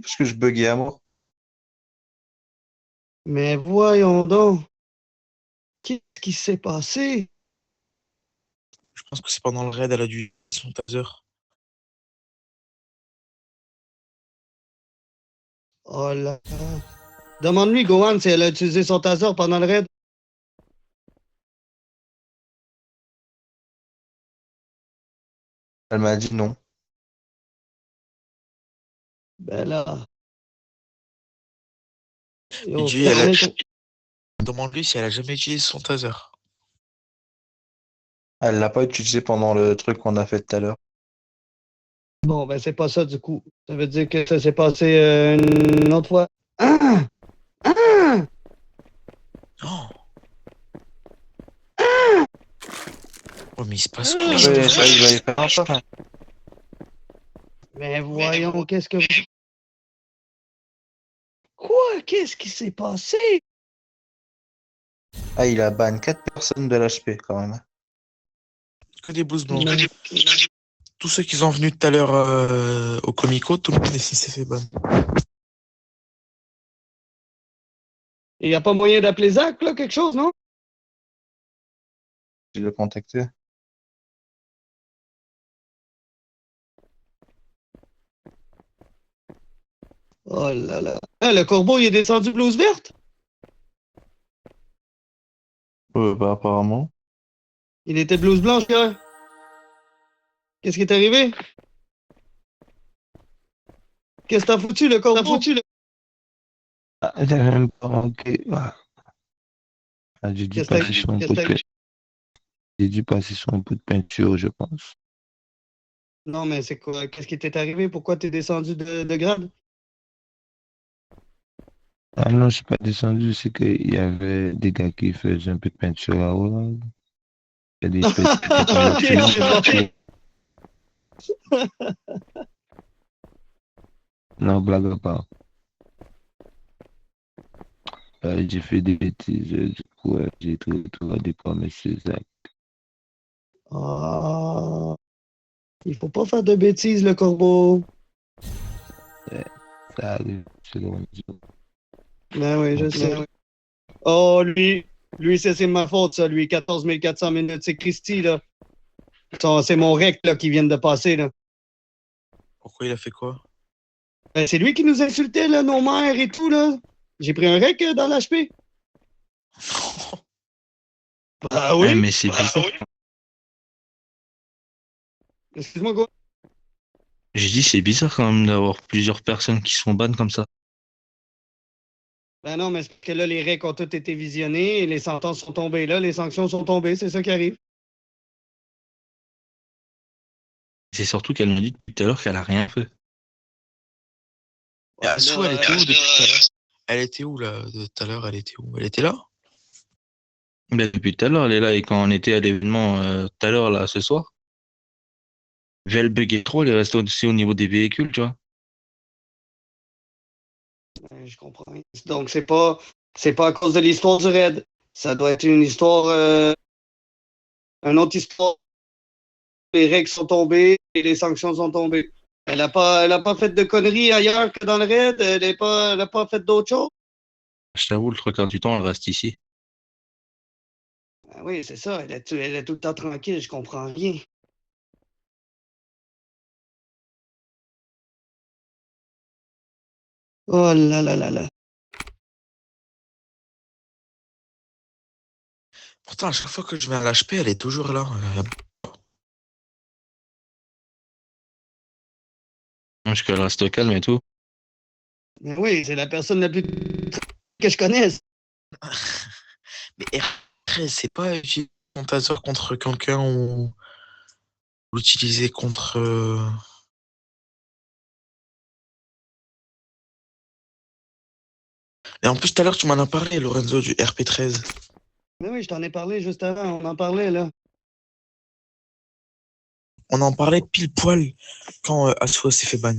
parce que je buguais à mort. Mais voyons donc, qu'est-ce qui s'est passé? Je pense que c'est pendant le raid, elle a dû son taser. Oh là là. Demande-lui, Gohan, si elle a utilisé son taser pendant le raid. Elle m'a dit non. Ben là, Il yo, dit, elle a... fallait Demande-lui si elle a jamais utilisé son taser. Elle l'a pas utilisé pendant le truc qu'on a fait tout à l'heure. Bon, ben c'est pas ça du coup. Ça veut dire que ça s'est passé une autre fois. Ah! Ah! Non. Oh, mais il se passe quoi là? Ouais, ça, il va y faire un pas. Mais voyons, qu'est-ce que... Quoi? Qu'est-ce qui s'est passé? Ah, il a ban 4 personnes de l'HP quand même. Que des blouses blanches. Mais- Tous ceux qui sont venus tout à l'heure au Comico, tout le monde s'est fait ban. Il n'y a pas moyen d'appeler Zach, là, quelque chose, non? Je l'ai contacté. Oh là là. Ah, le corbeau, il est descendu blouse verte? Bah, apparemment. Il était blouse blanche, là. Qu'est-ce qui est arrivé? Qu'est-ce que t'as foutu, le corbeau? Ah, j'ai même pas manqué. Ah, j'ai dû Qu'est-ce que passer sur un pot de peinture. J'ai dû passer sur un pot de peinture, je pense. Non, mais c'est quoi? Qu'est-ce qui t'est arrivé? Pourquoi t'es descendu de grade? Ah non, je suis pas descendu, c'est qu'il y avait des gars qui faisaient un peu de peinture là-haut. Là. Il y a des espèces qui étaient pas Ok, là-dessus. c'est bon. Non, blague à part. J'ai fait des bêtises, du coup, j'ai tout redécorer ces actes. Ah, il faut pas faire de bêtises, le corbeau. Ouais, ça arrive, c'est le jour. Ben oui, je sais. Oh, lui, c'est ma faute, ça, lui. 14 400 minutes, c'est Christy, là. C'est mon rec, là, qui vient de passer, là. Pourquoi il a fait quoi? Ben, c'est lui qui nous insultait, là, nos mères et tout, là. J'ai pris un rec dans l'HP. Bah Ouais, oui. mais c'est bizarre. Excuse-moi, quoi. J'ai dit, c'est bizarre quand même d'avoir plusieurs personnes qui sont bannes comme ça. Ben non, mais c'est parce que là, les recs ont tous été visionnés et les sentences sont tombées là, les sanctions sont tombées, c'est ça qui arrive. C'est surtout qu'elle me dit depuis tout à l'heure qu'elle a rien fait. Et Ouais, Assou, elle là, était où depuis tout à l'heure? Elle était où là de tout à l'heure? Elle était où? Elle était là? Mais depuis tout à l'heure, elle est là et quand on était à l'événement tout à l'heure, là, ce soir, vu elle buguait trop, elle est restée aussi au niveau des véhicules, tu vois. je comprends. Donc, c'est pas à cause de l'histoire du raid. Ça doit être une histoire, une autre histoire. Les règles sont tombées et les sanctions sont tombées. Elle a pas fait de conneries ailleurs que dans le raid. Elle a pas fait d'autres choses. Je t'avoue, le trois quarts du temps, elle reste ici. Ben oui, c'est ça. Elle est tout le temps tranquille. Je comprends rien. Oh là là là là. Pourtant, à chaque fois que je vais à l'HP, elle est toujours là. Parce qu'elle reste calme et tout. Mais oui, c'est la personne la plus que je connaisse. Mais R13, c'est pas utiliser son taser contre quelqu'un ou l'utiliser contre. Et en plus, tout à l'heure, tu m'en as parlé, Lorenzo, du RP13. Mais oui, je t'en ai parlé juste avant. On en parlait, là. On en parlait pile poil quand Asua s'est fait ban.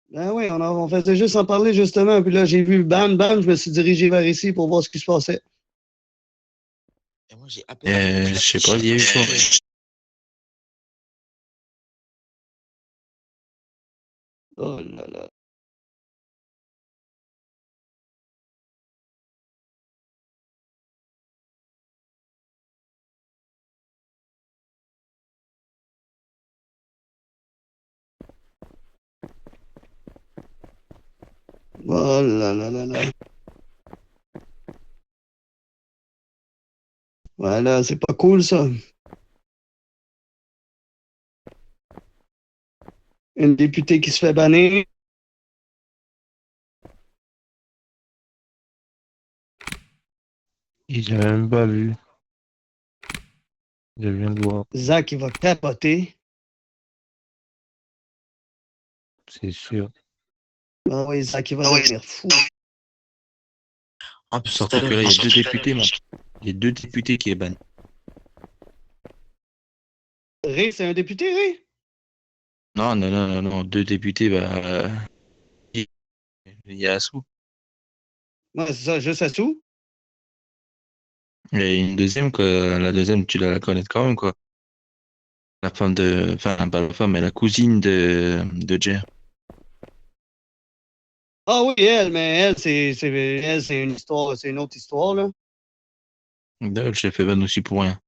Ben oui, on faisait juste en parler, justement. Puis là, j'ai vu bam, bam, je me suis dirigé vers ici pour voir ce qui se passait. Et moi, j'ai à peine. Je sais pas, il y a eu quoi. Oh là là. Oh là là là là. Voilà, c'est pas cool ça. Une députée qui se fait bannir. Il a même pas vu. Je viens de voir. Zach, il va capoter. C'est sûr. Ah oui, Zach, il va devenir fou. En plus, tout Surtout à que l'heure, là, il y a deux députés, man. Il y a deux députés qui est ban. Ray, c'est un député, Ray? Non, non, non, non, non. Deux députés, il y a Assou. Ouais, c'est ça, juste à sous. Il y a une deuxième, quoi. La deuxième, tu dois la connaître quand même, quoi. La femme de. Enfin, pas la femme, mais la cousine de Jer. Ah oui, elle, mais c'est une histoire, c'est une autre histoire, là. D'ailleurs, je l'ai fait ban aussi pour rien.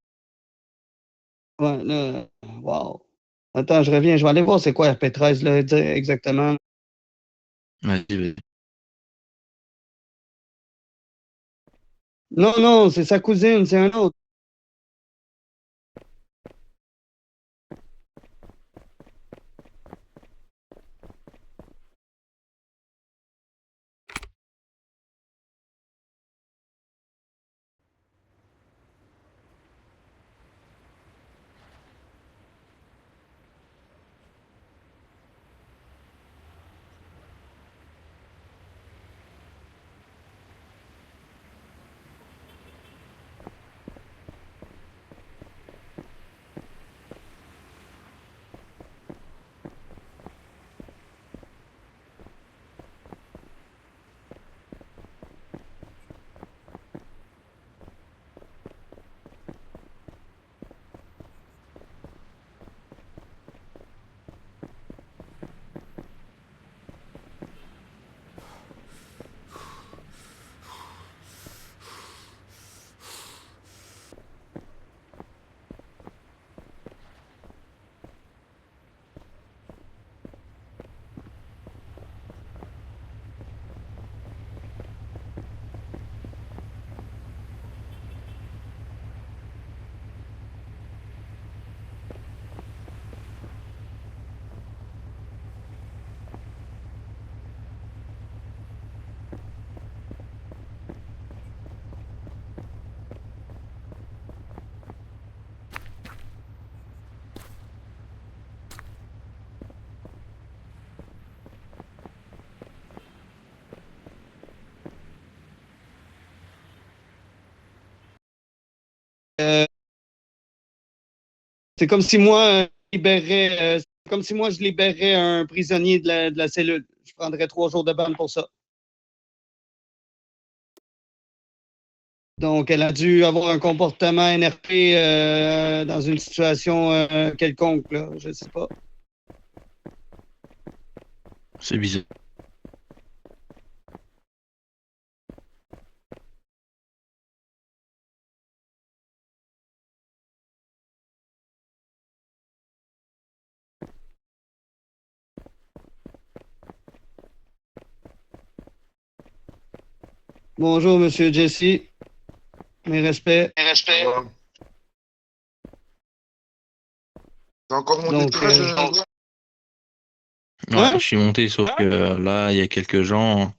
Ouais, là, wow. Attends, je reviens, je vais aller voir c'est quoi RP13, là, exactement. Vas-y, vas-y. Non, non, c'est sa cousine, c'est un autre. Euh, c'est comme si moi, c'est comme si moi, je libérais un prisonnier de la cellule. Je prendrais 3 jours de ban pour ça. Donc, elle a dû avoir un comportement NRP dans une situation quelconque, là, je sais pas. C'est bizarre. Bonjour, Monsieur Jesse. Mes respects. Ouais. T'as encore monté Donc, de classe, Ouais, hein? je suis monté, sauf que là, il y a quelques gens,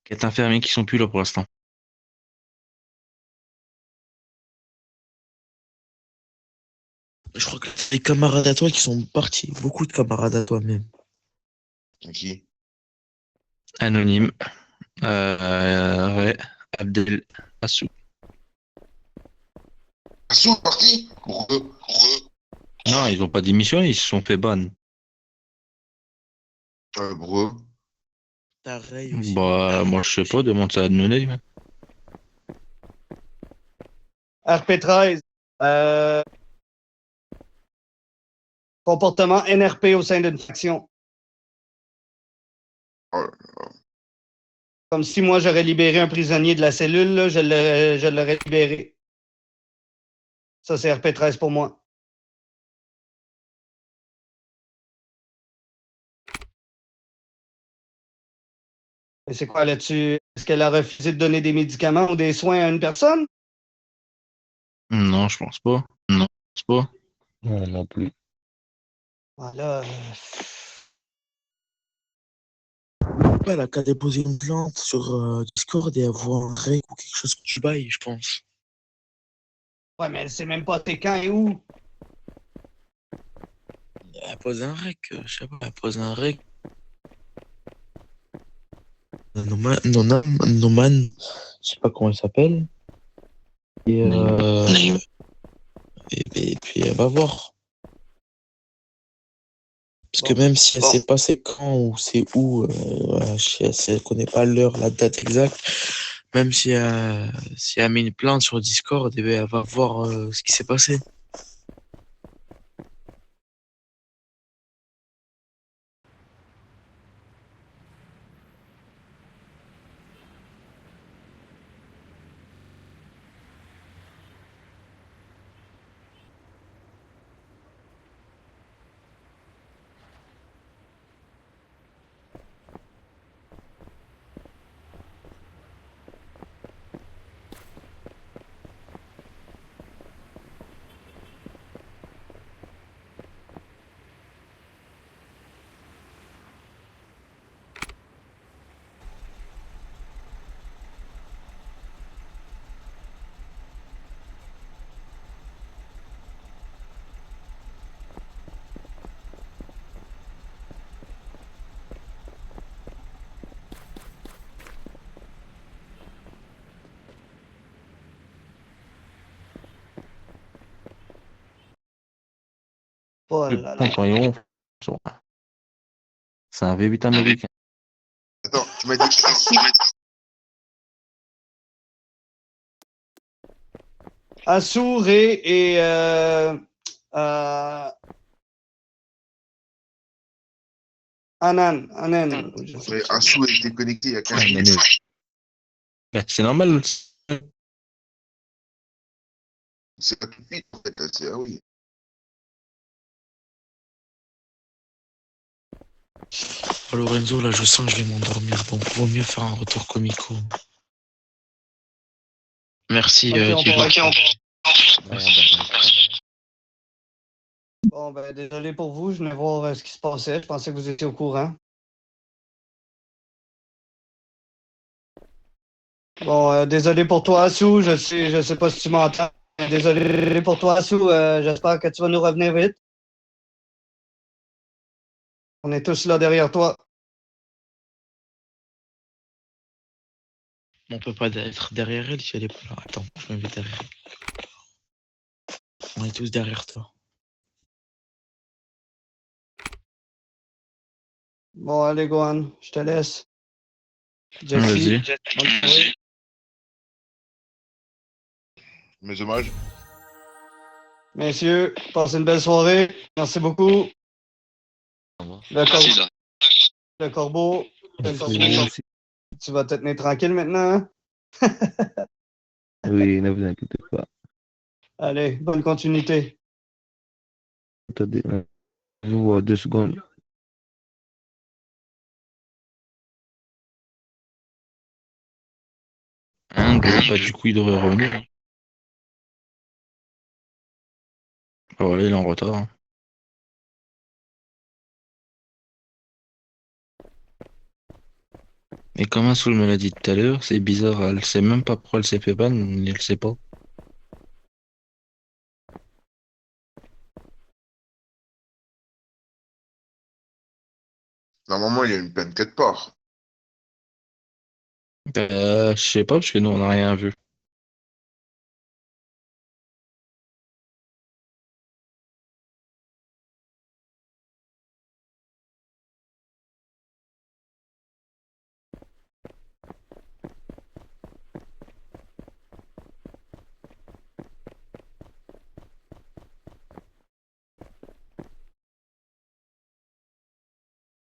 quelques infirmiers qui sont plus là pour l'instant. je crois que c'est des camarades à toi qui sont partis. Beaucoup de camarades à toi même. Qui? Anonyme. Ouais. Abdel Assou. Assou est parti? Non, ils ont pas démissionné, ils se sont fait ban. Bro. T'as Ray aussi. Bah, moi, je sais pas, demande ça à Nonay. RP13. Comportement NRP au sein d'une faction. Oh, Comme si moi, j'aurais libéré un prisonnier de la cellule, là, je l'aurais libéré. Ça, c'est RP13 pour moi. Et c'est quoi là-dessus? Est-ce qu'elle a refusé de donner des médicaments ou des soins à une personne? Non, je pense pas. Non, je pense pas. Non, non plus. Voilà. Elle a qu'à déposer une plainte sur Discord et avoir un règle ou quelque chose que tu bailles, je pense. Ouais, mais elle sait même pas t'es quand et où. Elle pose un règle, je sais pas, elle pose un règle. Noman, je sais pas comment elle s'appelle. Et, et puis elle va voir. Parce que Bon. même si elle sait pas c'est quand ou c'est où, voilà, si elle connaît pas l'heure, la date exacte, même si elle met une plainte sur Discord, eh ben, elle va voir ce qui s'est passé. Oh Le là là. compte en euros, c'est un V8 américain. attends, tu m'as dit Assou? Assour et euh, Anan. Je sais Ouais, pas. Assou a été connecté il y a 15 Ouais, mais minutes. bah, c'est normal. C'est pas tout de suite, en fait. Là, ah oui. Oh, Lorenzo, là, je sens que je vais m'endormir, donc vaut mieux faire un retour comico. Merci, Ok, on Diego. pourra- Merci. Bon, ben, désolé pour vous. Je venais voir ce qui se passait. Je pensais que vous étiez au courant. Bon, désolé pour toi, Assou. Je sais pas si tu m'entends. Désolé pour toi, Assou. J'espère que tu vas nous revenir vite. On est tous là derrière toi. On peut pas être derrière elle si elle est pas là. Attends, je me mets derrière elle. On est tous derrière toi. Bon, allez, Gohan, je te laisse. Vas-y. Jeffy, bonne soirée. Mes hommages. Messieurs, passez une belle soirée. Merci beaucoup. Le, cor- le corbeau, tu vas te tenir tranquille maintenant, hein? Oui, ne vous inquiétez pas. Allez, bonne continuité. Attendez, je vous vois 2 secondes. Un, deux, bah, du coup, il devrait revenir. Ah ouais, il est en retard, hein. Et comme Assoul me l'a dit tout à l'heure, c'est bizarre, elle sait même pas pourquoi elle s'est fait ban, elle sait pas. Normalement, il y a une peine quelque part. Je sais pas, parce que nous, on n'a rien vu.